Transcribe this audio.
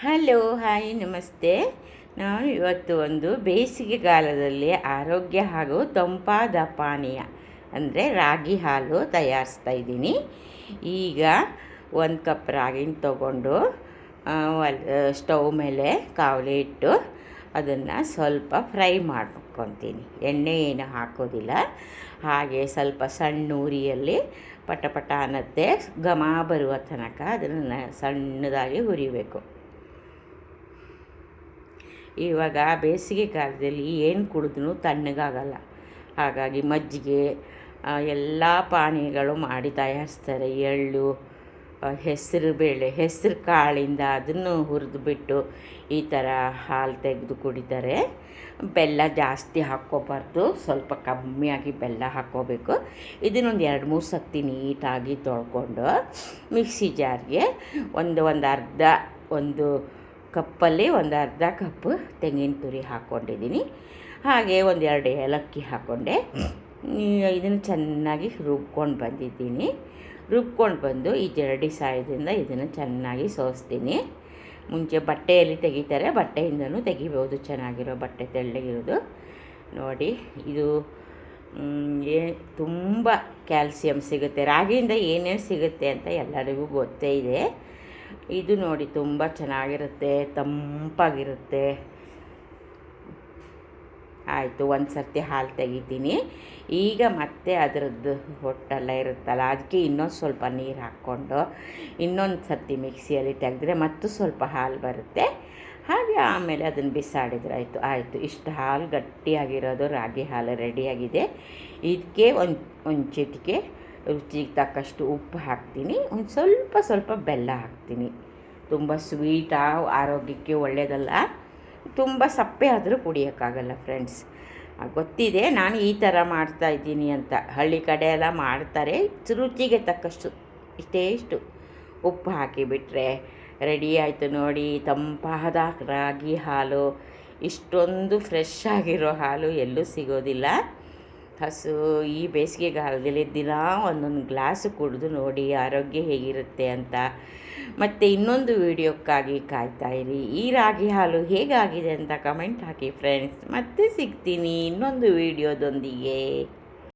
Hello hi ನಮಸ್ತೆ. ನಾನು ಇವತ್ತು ಒಂದು ಬೇಸಿಗೆಗಾಲದಲ್ಲಿ ಆರೋಗ್ಯ ಹಾಗೂ ತಂಪಾದ ಪಾನೀಯ ಅಂದರೆ ರಾಗಿ ಹಾಲು ತಯಾರಿಸ್ತಾ ಇದ್ದೀನಿ. ಈಗ 1 ಕಪ್ ರಾಗಿನ ತಗೊಂಡು ಸ್ಟವ್ ಮೇಲೆ ಕಾವಲಿ ಇಟ್ಟು ಅದನ್ನು ಸ್ವಲ್ಪ ಫ್ರೈ ಮಾಡ್ಕೊತೀನಿ. ಎಣ್ಣೆ ಏನು ಹಾಕೋದಿಲ್ಲ. ಹಾಗೆ ಸ್ವಲ್ಪ ಸಣ್ಣ ಉರಿಯಲ್ಲಿ ಪಟ ಪಟ ಅನ್ನತ್ತೆ ಘಮ ಬರುವ ತನಕ ಅದನ್ನು ಸಣ್ಣದಾಗಿ ಹುರಿಬೇಕು. ಇವಾಗ ಬೇಸಿಗೆ ಕಾಲದಲ್ಲಿ ಏನು ಕುಡಿದ್ರೂ ತಣ್ಣಗಾಗಲ್ಲ. ಹಾಗಾಗಿ ಮಜ್ಜಿಗೆ ಎಲ್ಲ ಪಾನೀಯಗಳು ಮಾಡಿ ತಯಾರಿಸ್ತಾರೆ. ಎಳ್ಳು, ಹೆಸರು ಕಾಳಿಂದ ಅದನ್ನು ಹುರಿದುಬಿಟ್ಟು ಈ ಥರ ಹಾಲು ತೆಗೆದು ಕುಡಿತಾರೆ. ಬೆಲ್ಲ ಜಾಸ್ತಿ ಹಾಕ್ಕೋಬಾರ್ದು, ಸ್ವಲ್ಪ ಕಮ್ಮಿಯಾಗಿ ಬೆಲ್ಲ ಹಾಕ್ಕೋಬೇಕು. ಇದನ್ನೊಂದು 2-3 ಸರ್ತಿ ನೀಟಾಗಿ ತೊಳ್ಕೊಂಡು ಮಿಕ್ಸಿ ಜಾರ್ಗೆ ಒಂದು ಕಪ್ಪಲ್ಲಿ ಒಂದು ಅರ್ಧ ಕಪ್ಪು ತೆಂಗಿನ ತುರಿ ಹಾಕ್ಕೊಂಡಿದ್ದೀನಿ. ಹಾಗೆ 1-2 ಏಲಕ್ಕಿ ಹಾಕ್ಕೊಂಡೆ. ಇದನ್ನು ಚೆನ್ನಾಗಿ ರುಬ್ಕೊಂಡು ಬಂದಿದ್ದೀನಿ. ರುಬ್ಕೊಂಡು ಬಂದು ಈ ಜರಡಿ ಸಹಾಯದಿಂದ ಇದನ್ನು ಚೆನ್ನಾಗಿ ಸೋಸ್ತೀನಿ. ಮುಂಚೆ ಬಟ್ಟೆಯಲ್ಲಿ ತೆಗಿತಾರೆ, ಬಟ್ಟೆಯಿಂದನೂ ತೆಗಿಬೋದು. ಚೆನ್ನಾಗಿರೋ ಬಟ್ಟೆ ತೆಳ್ಳಗಿರೋದು ನೋಡಿ. ಇದು ತುಂಬ ಕ್ಯಾಲ್ಸಿಯಂ ಸಿಗುತ್ತೆ. ರಾಗಿಯಿಂದ ಏನೇನು ಸಿಗುತ್ತೆ ಅಂತ ಎಲ್ಲರಿಗೂ ಗೊತ್ತೇ ಇದೆ. ಇದು ನೋಡಿ ತುಂಬ ಚೆನ್ನಾಗಿರುತ್ತೆ, ತಂಪಾಗಿರುತ್ತೆ. ಆಯಿತು, ಒಂದು ಸರ್ತಿ ಹಾಲು ತೆಗಿತೀನಿ. ಈಗ ಮತ್ತೆ ಅದರದ್ದು ಹೊಟ್ಟೆಲ್ಲ ಇರುತ್ತಲ್ಲ, ಅದಕ್ಕೆ ಇನ್ನೊಂದು ಸ್ವಲ್ಪ ನೀರು ಹಾಕ್ಕೊಂಡು ಇನ್ನೊಂದು ಸರ್ತಿ ಮಿಕ್ಸಿಯಲ್ಲಿ ತೆಗೆದ್ರೆ ಮತ್ತು ಸ್ವಲ್ಪ ಹಾಲು ಬರುತ್ತೆ. ಹಾಗೆ ಆಮೇಲೆ ಅದನ್ನು ಬಿಸಾಡಿದ್ರೆ ಆಯಿತು. ಇಷ್ಟು ಹಾಲು ಗಟ್ಟಿಯಾಗಿರೋದು ರಾಗಿ ಹಾಲು ರೆಡಿಯಾಗಿದೆ. ಇದಕ್ಕೆ ಒಂದು ಚಿಟಿಕೆ ರುಚಿಗೆ ತಕ್ಕಷ್ಟು ಉಪ್ಪು ಹಾಕ್ತೀನಿ. ಒಂದು ಸ್ವಲ್ಪ ಬೆಲ್ಲ ಹಾಕ್ತೀನಿ. ತುಂಬ ಸ್ವೀಟ್ ಆರೋಗ್ಯಕ್ಕೆ ಒಳ್ಳೆಯದಲ್ಲ. ತುಂಬ ಸಪ್ಪೆ ಆದರೂ ಕುಡಿಯೋಕ್ಕಾಗಲ್ಲ ಫ್ರೆಂಡ್ಸ್. ಗೊತ್ತಿದೆ, ನಾನು ಈ ಥರ ಮಾಡ್ತಾಯಿದ್ದೀನಿ ಅಂತ. ಹಳ್ಳಿ ಕಡೆ ಎಲ್ಲ ಮಾಡ್ತಾರೆ. ರುಚಿಗೆ ತಕ್ಕಷ್ಟು ಇಷ್ಟು ಉಪ್ಪು ಹಾಕಿಬಿಟ್ರೆ ರೆಡಿ ಆಯಿತು ನೋಡಿ. ತಂಪಾದ ರಾಗಿ ಹಾಲು. ಇಷ್ಟೊಂದು ಫ್ರೆಶ್ ಆಗಿರೋ ಹಾಲು ಎಲ್ಲೂ ಸಿಗೋದಿಲ್ಲ. ಈ ಬೇಸಿಗೆಗಾಲದಲ್ಲಿ ದಿನ ಒಂದೊಂದು ಗ್ಲಾಸು ಕುಡಿದು ನೋಡಿ ಆರೋಗ್ಯ ಹೇಗಿರುತ್ತೆ ಅಂತ. ಮತ್ತು ಇನ್ನೊಂದು ವಿಡಿಯೋಕ್ಕಾಗಿ ಕಾಯ್ತಾಯಿರಿ. ಈ ರಾಗಿ ಹಾಲು ಹೇಗಾಗಿದೆ ಅಂತ ಕಮೆಂಟ್ ಹಾಕಿ ಫ್ರೆಂಡ್ಸ್. ಮತ್ತೆ ಸಿಗ್ತೀನಿ ಇನ್ನೊಂದು ವಿಡಿಯೋದೊಂದಿಗೆ.